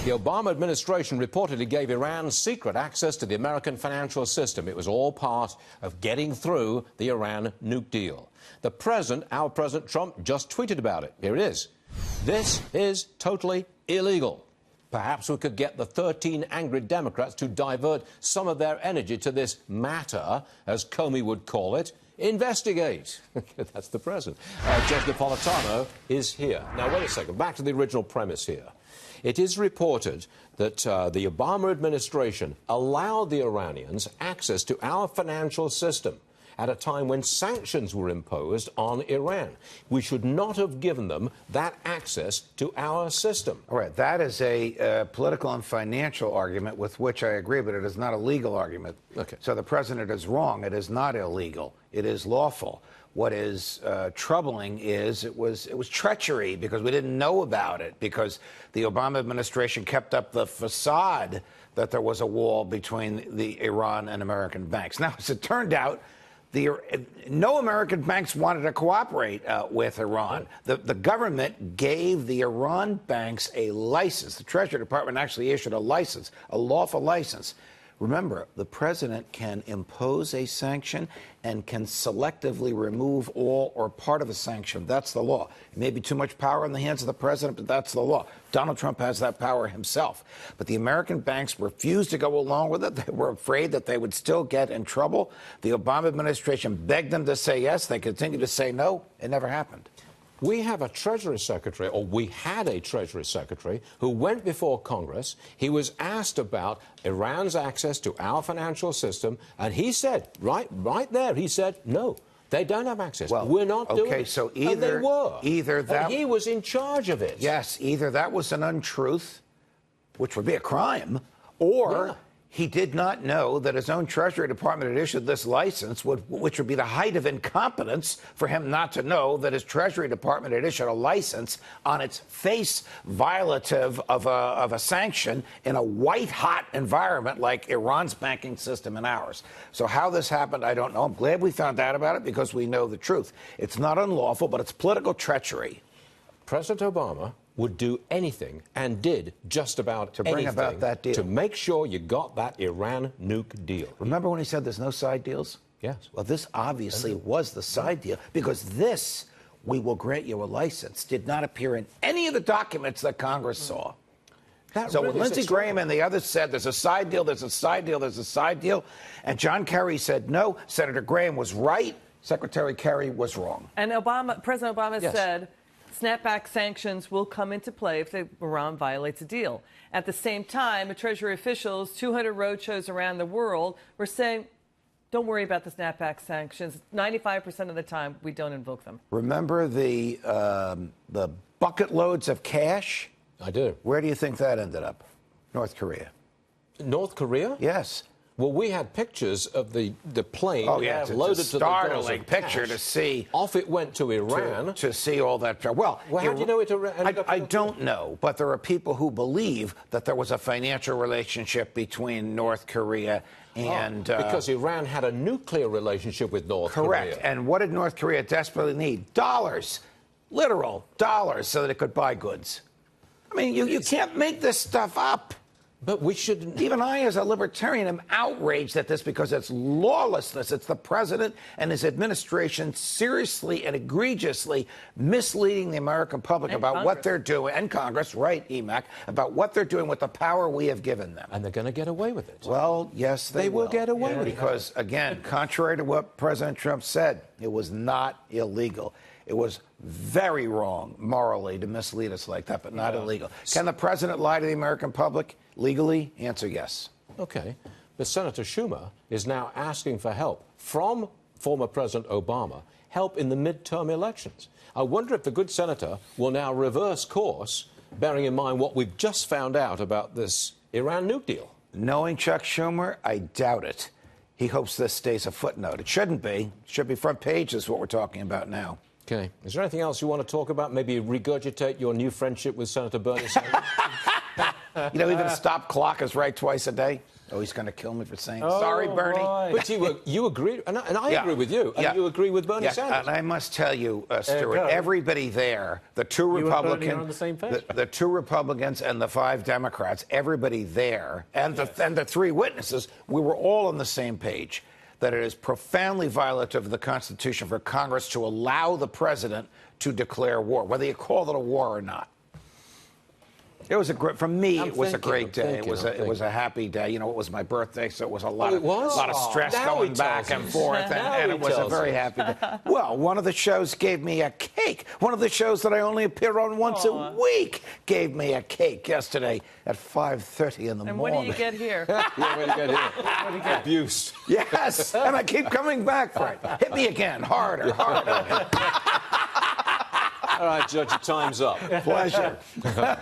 The Obama administration reportedly gave Iran secret access to the American financial system. It was all part of getting through the Iran nuke deal. The president, our President Trump, just tweeted about it. Here it is. This is totally illegal. Perhaps we could get the 13 angry Democrats to divert some of their energy to this matter, as Comey would call it. Investigate. That's the president. Judge Napolitano is here. Now, wait a second. Back to the original premise here. It is reported that the Obama administration allowed the Iranians access to our financial system at a time when sanctions were imposed on Iran. We should not have given them that access to our system. All right, that is a political and financial argument with which I agree, but it is not a legal argument. Okay. So the president is wrong. It is not illegal. It is lawful. What is troubling is it was treachery because we didn't know about it, because the Obama administration kept up the facade that there was a wall between the Iran and American banks. Now, as it turned out, no American banks wanted to cooperate with Iran. The government gave the Iran banks a license. The Treasury Department actually issued a license, a lawful license. Remember, the president can impose a sanction and can selectively remove all or part of a sanction. That's the law. It may be too much power in the hands of the president, but that's the law. Donald Trump has that power himself. But the American banks refused to go along with it. They were afraid that they would still get in trouble. The Obama administration begged them to say yes. They continued to say no. It never happened. We have a Treasury Secretary, or we had a Treasury Secretary, who went before Congress. He was asked about Iran's access to our financial system, and he said, right there, he said, no, they don't have access. Well, we're not doing it. Okay, so either And he was in charge of it. Yes, either that was an untruth, which would be a crime, or he did not know that his own Treasury Department had issued this license, which would be the height of incompetence for him not to know that his Treasury Department had issued a license on its face violative of a sanction in a white-hot environment like Iran's banking system and ours. So how this happened, I don't know. I'm glad we found out about it because we know the truth. It's not unlawful, but it's political treachery. President Obama would do anything, and did just about to bring about that deal, to make sure you got that Iran nuke deal. Remember when he said there's no side deals? Yes. Well, this obviously was the side deal, because this, we will grant you a license, did not appear in any of the documents that Congress saw. So when Lindsey Graham and the others said there's a side deal, there's a side deal, there's a side deal, and John Kerry said no, Senator Graham was right, Secretary Kerry was wrong. And President Obama said snapback sanctions will come into play if Iran violates a deal. At the same time, Treasury officials, 200 roadshows around the world, were saying, don't worry about the snapback sanctions. 95% of the time, we don't invoke them. Remember the bucket loads of cash? I do. Where do you think that ended up? North Korea. North Korea? Yes. Well, we had pictures of the plane it's loaded a to the startling picture to see. Off it went to Iran. To see all that. Well, how do you know it ended up? I don't know, but there are people who believe that there was a financial relationship between North Korea and... because Iran had a nuclear relationship with North Korea. Correct. And what did North Korea desperately need? Dollars. Literal dollars, so that it could buy goods. I mean, you can't make this stuff up. But we shouldn't. Even I, as a libertarian, am outraged at this because it's lawlessness. It's the president and his administration seriously and egregiously misleading the American public about what they're doing, and Congress, right, EMAC, about what they're doing with the power we have given them. And they're going to get away with it. Well, yes, they will get away with it. Because, again, contrary to what President Trump said, it was not illegal. It was very wrong morally to mislead us like that, but not illegal. Can the president lie to the American public legally? Answer yes. Okay. But Senator Schumer is now asking for help from former President Obama, help in the midterm elections. I wonder if the good senator will now reverse course, bearing in mind what we've just found out about this Iran nuke deal. Knowing Chuck Schumer, I doubt it. He hopes this stays a footnote. It shouldn't be. It should be front page is what we're talking about now. Okay. Is there anything else you want to talk about? Maybe regurgitate your new friendship with Senator Bernie Sanders? You know, even a stop clock is right twice a day. Oh, he's going to kill me for saying sorry, Bernie. Boy. But you agree, and I agree with you, and you agree with Bernie Sanders. And I must tell you, Stuart, everybody there, the two Republicans, on the same page. The two Republicans and the 5 Democrats, everybody there, and the 3 witnesses, we were all on the same page that it is profoundly violative of the Constitution for Congress to allow the president to declare war, whether you call it a war or not. It was a great, for me, it was a great day. It was a happy day. You know, it was my birthday, so it was a lot of stress going back and forth, and it was a very happy day. Well, one of the shows gave me a cake. One of the shows that I only appear on once a week gave me a cake yesterday at 5:30 in the morning. And what do you get here? What do you get here? What do you get? Abuse. Yes, and I keep coming back for it. Hit me again, harder, harder. All right, Judge, your time's up. Pleasure.